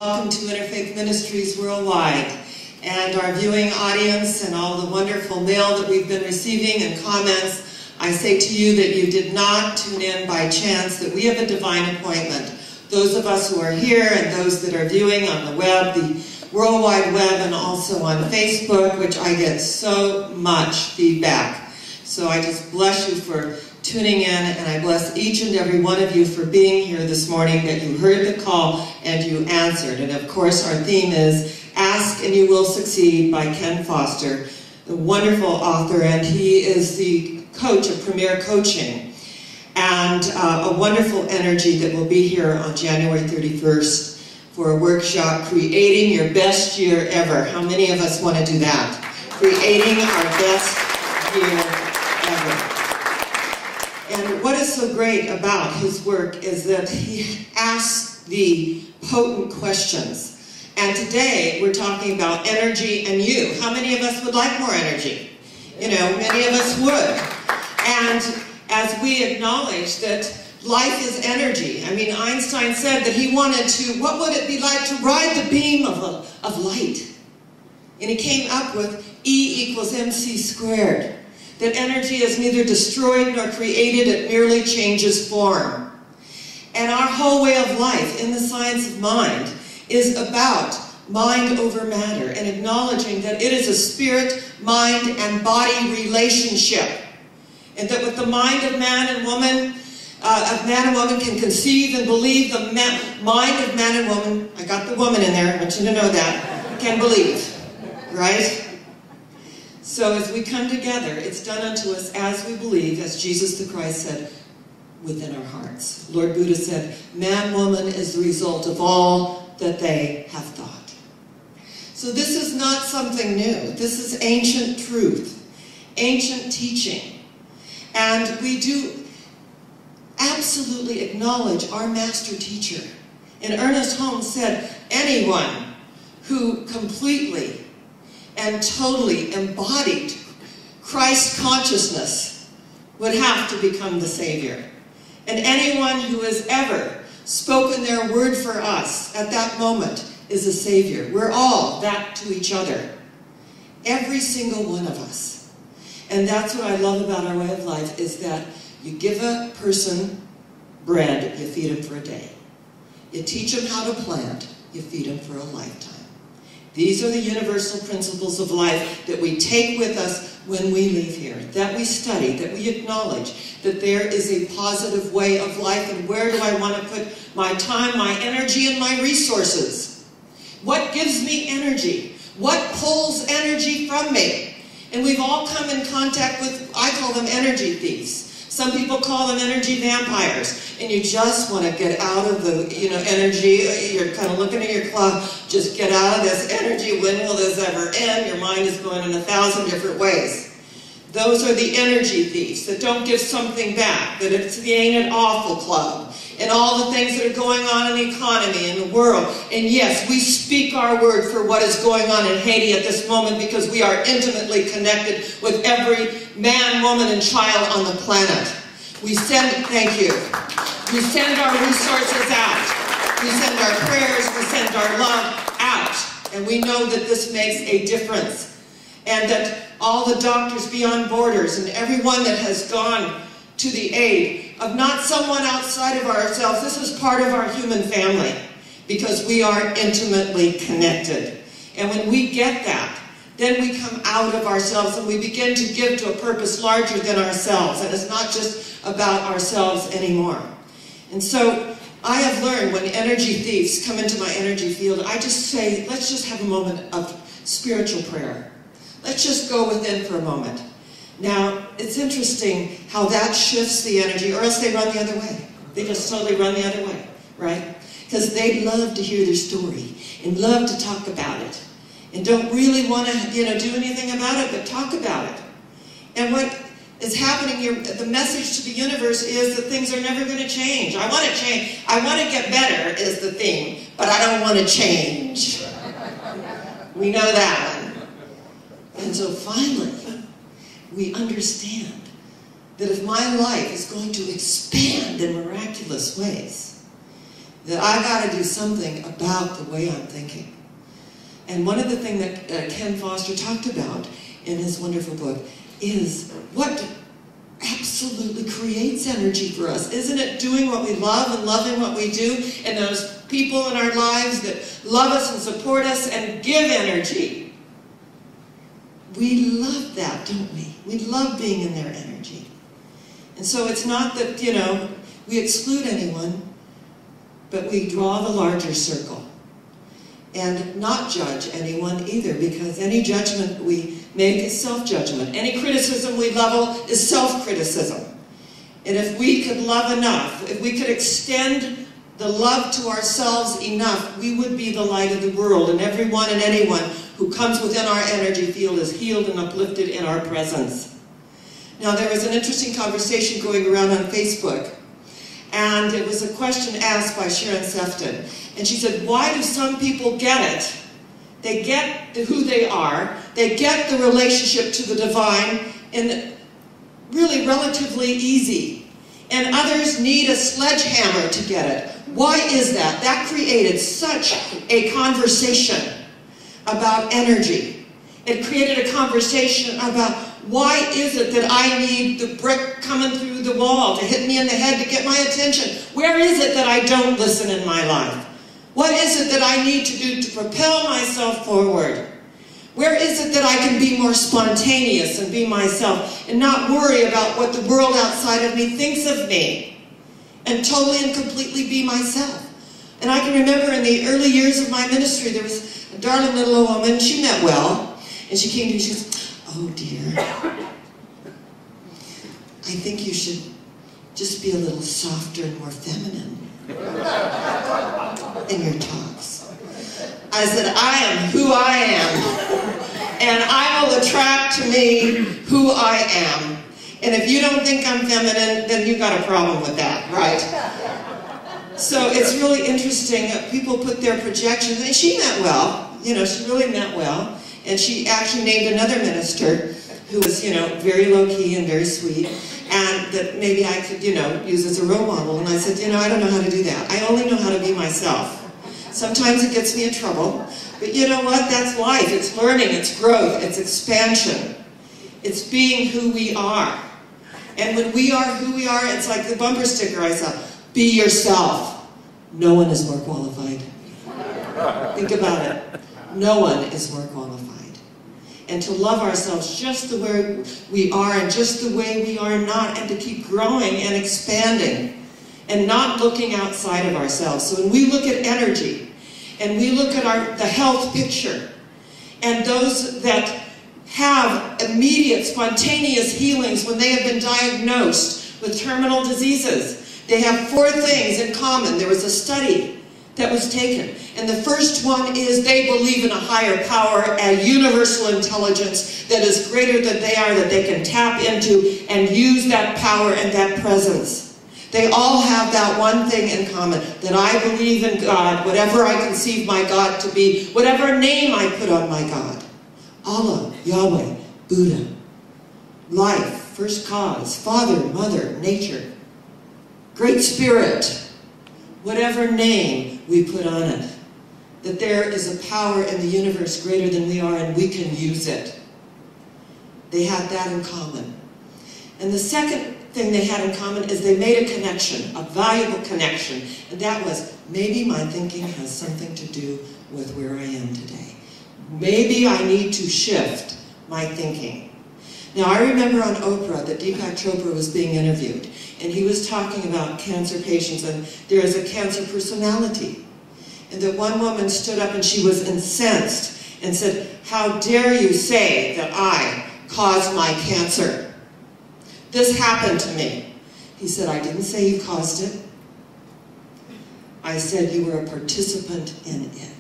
Welcome to Interfaith Ministries Worldwide and our viewing audience and all the wonderful mail that we've been receiving and comments. I say to you that you did not tune in by chance, that we have a divine appointment. Those of us who are here and those that are viewing on the web, the World Wide Web, and also on Facebook, which I get so much feedback. So I just bless you for tuning in, and I bless each and every one of you for being here this morning, that you heard the call and you answered. And of course our theme is Ask and You Will Succeed by Ken Foster, the wonderful author, and he is the coach of Premier Coaching, and a wonderful energy that will be here on January 31st for a workshop, Creating Your Best Year Ever. How many of us want to do that? Creating our best year ever. And what is so great about his work is that he asks the potent questions. And today we're talking about energy and you. How many of us would like more energy? You know, many of us would. And as we acknowledge that life is energy. I mean, Einstein said that he wanted to, what would it be like to ride the beam of light? And he came up with E = mc squared. That energy is neither destroyed nor created, it merely changes form. And our whole way of life in the science of mind is about mind over matter, and acknowledging that it is a spirit, mind, and body relationship. And that with the mind of man and woman, can conceive and believe, the mind of man and woman, I got the woman in there, I want you to know that, can believe, right? So as we come together, it's done unto us as we believe, as Jesus the Christ said, within our hearts. Lord Buddha said, man, woman is the result of all that they have thought. So this is not something new. This is ancient truth, ancient teaching. And we do absolutely acknowledge our master teacher. And Ernest Holmes said, anyone who completely and totally embodied Christ consciousness would have to become the Savior. And anyone who has ever spoken their word for us at that moment is a Savior. We're all that to each other. Every single one of us. And that's what I love about our way of life, is that you give a person bread, you feed them for a day. You teach them how to plant, you feed them for a lifetime. These are the universal principles of life that we take with us when we leave here, that we study, that we acknowledge that there is a positive way of life, and where do I want to put my time, my energy, and my resources? What gives me energy? What pulls energy from me? And we've all come in contact with, I call them energy thieves. Some people call them energy vampires, and you just want to get out of the, energy. You're kind of looking at your clock, just get out of this energy. When will this ever end? Your mind is going in 1,000 different ways. Those are the energy thieves that don't give something back, that it's the Ain't It Awful Club, and all the things that are going on in the economy, in the world. And yes, we speak our word for what is going on in Haiti at this moment, because we are intimately connected with every man, woman, and child on the planet. We send, thank you, we send our resources out. We send our prayers, we send our love out. And we know that this makes a difference. And that all the doctors beyond borders and everyone that has gone to the aid of not someone outside of ourselves, this is part of our human family, because we are intimately connected. And when we get that, then we come out of ourselves and we begin to give to a purpose larger than ourselves. And it's not just about ourselves anymore. And so I have learned, when energy thieves come into my energy field, I just say, let's just have a moment of spiritual prayer. Let's just go within for a moment. Now, it's interesting how that shifts the energy, or else they run the other way. They just totally run the other way, right? Because they love to hear their story and love to talk about it, and don't really want to, do anything about it, but talk about it. And what is happening here, the message to the universe is that things are never going to change. I want to change. I want to get better is the theme, but I don't want to change. We know that one. And so finally, we understand that if my life is going to expand in miraculous ways, that I got to do something about the way I'm thinking. And one of the things that Ken Foster talked about in his wonderful book is what absolutely creates energy for us. Isn't it doing what we love and loving what we do, and those people in our lives that love us and support us and give energy? We love that, don't we? We love being in their energy. And so it's not that, you know, we exclude anyone, but we draw the larger circle. And not judge anyone either, because any judgment we make is self-judgment. Any criticism we level is self-criticism. And if we could love enough, if we could extend the love to ourselves enough, we would be the light of the world, and everyone and anyone who comes within our energy field is healed and uplifted in our presence. Now, there was an interesting conversation going around on Facebook, and it was a question asked by Sharron Stroud. And she said, why do some people get it? They get who they are, they get the relationship to the divine in really relatively easy. And others need a sledgehammer to get it. Why is that? That created such a conversation about energy. It created a conversation about why is it that I need the brick coming through the wall to hit me in the head to get my attention? Where is it that I don't listen in my life? What is it that I need to do to propel myself forward? Where is it that I can be more spontaneous and be myself and not worry about what the world outside of me thinks of me, and totally and completely be myself? And I can remember in the early years of my ministry, there was a darling little woman. She meant well, and she came to me, she goes, oh dear, I think you should just be a little softer and more feminine in your talks. I said, I am who I am, and I will attract to me who I am. And if you don't think I'm feminine, then you've got a problem with that, right? So it's really interesting. People put their projections, and she meant well. You know, she really meant well. And she actually named another minister who was, you know, very low-key and very sweet, and that maybe I could, you know, use as a role model. And I said, you know, I don't know how to do that. I only know how to be myself. Sometimes it gets me in trouble, but you know what? That's life. It's learning, it's growth, it's expansion. It's being who we are. And when we are who we are, it's like the bumper sticker I saw, be yourself. No one is more qualified. Think about it. No one is more qualified. And to love ourselves just the way we are and just the way we are not, and to keep growing and expanding and not looking outside of ourselves. So when we look at energy and we look at the health picture, and those that have immediate spontaneous healings when they have been diagnosed with terminal diseases, they have 4 things in common. There was a study that was taken. And the first one is they believe in a higher power, a universal intelligence that is greater than they are, that they can tap into and use that power and that presence. They all have that one thing in common, that I believe in God, whatever I conceive my God to be, whatever name I put on my God. Allah, Yahweh, Buddha, life, first cause, Father, Mother, nature, Great Spirit, whatever name we put on it, that there is a power in the universe greater than we are, and we can use it. They had that in common. And the second thing they had in common is they made a connection, a valuable connection, and that was, maybe my thinking has something to do with where I am today. Maybe I need to shift my thinking. Now, I remember on Oprah that Deepak Chopra was being interviewed, and he was talking about cancer patients, and there is a cancer personality. And that one woman stood up and she was incensed and said, how dare you say that I caused my cancer? This happened to me. He said, I didn't say you caused it. I said you were a participant in it.